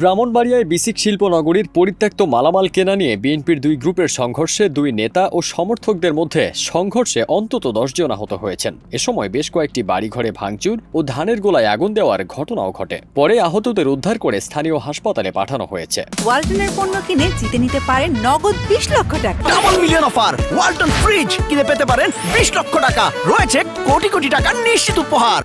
ব্রাহ্মণবাড়িয়ায় বিসিক শিল্পনগরীর পরিত্যক্ত মালামাল কেনা নিয়ে বিএনপির দুই গ্রুপের সংঘর্ষে দুই নেতা ও সমর্থকদের মধ্যে সংঘর্ষে অন্তত ১০ জন আহত হয়েছেন। এ সময় বেশ কয়েকটি বাড়িঘরে ভাঙচুর ও ধানের গোলায় আগুন দেওয়ার ঘটনাও ঘটে। পরে আহতদের উদ্ধার করে স্থানীয় হাসপাতালে পাঠানো হয়েছে। ওয়ালটনের পণ্য কিনে জিতে নিতে পারেন নগদ ২০ লক্ষ টাকা। Double million offer! Walton fridge কিনে পেতে পারেন ২০ লক্ষ টাকা। রয়েছে কোটি কোটি টাকার নিশ্চিত উপহার।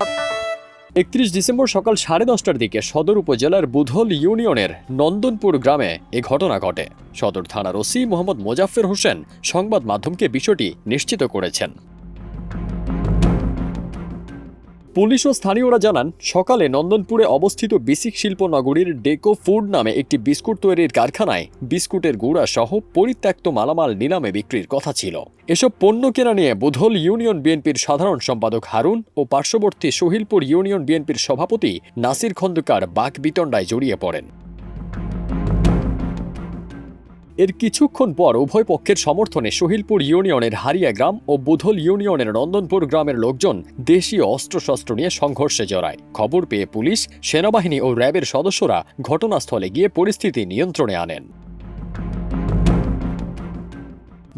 ৩১ ডিসেম্বর সকাল 10:30টার দিকে সদর উপজেলার বুধল ইউনিয়নের নন্দনপুর গ্রামে এ ঘটনা ঘটে। সদর থানার ওসি মোহাম্মদ মোজাফফর হোসেন সংবাদ মাধ্যমকে বিষয়টি নিশ্চিত করেছেন। পুলিশ ও স্থানীয়রা জানান, সকালে নন্দনপুরে অবস্থিত বিসিক শিল্পনগরীর ডেকো ফুড নামে একটি বিস্কুট তৈরির কারখানায় বিস্কুটের গুঁড়া সহ পরিত্যক্ত মালামাল নিলামে বিক্রির কথা ছিল। এসব পণ্য কেনা নিয়ে বুধল ইউনিয়ন বিএনপির সাধারণ সম্পাদক হারুন ও পার্শ্ববর্তী সহিলপুর ইউনিয়ন বিএনপির সভাপতি নাসির খন্দকার বাকবিতণ্ডায় জড়িয়ে পড়েন। এর কিছুক্ষণ পর উভয় পক্ষের সমর্থনে সহিলপুর ইউনিয়নের হারিয়া গ্রাম ও বুধল ইউনিয়নের নন্দনপুর গ্রামের লোকজন দেশীয় অস্ত্রশস্ত্র নিয়ে সংঘর্ষে জড়ায়। খবর পেয়ে পুলিশ, সেনাবাহিনী ও র্যাবের সদস্যরা ঘটনাস্থলে গিয়ে পরিস্থিতি নিয়ন্ত্রণে আনেন।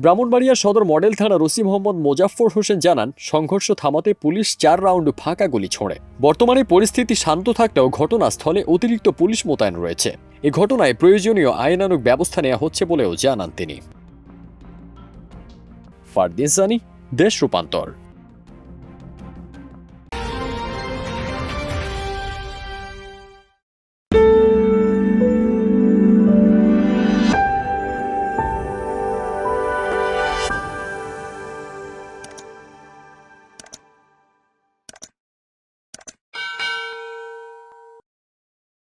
ব্রাহ্মণবাড়িয়া সদর মডেল থানার ওসি মোহাম্মদ মোজাফফর হোসেন জানান, সংঘর্ষ থামাতে পুলিশ ৪ রাউন্ড ফাঁকা গুলি ছোড়ে। বর্তমানে পরিস্থিতি শান্ত থাকলেও ঘটনাস্থলে অতিরিক্ত পুলিশ মোতায়েন রয়েছে। এ ঘটনায় প্রয়োজনীয় আইনানুগ ব্যবস্থা নেওয়া হচ্ছে বলেও জানান তিনি। ফারদিন সানি, দেশ রূপান্তর।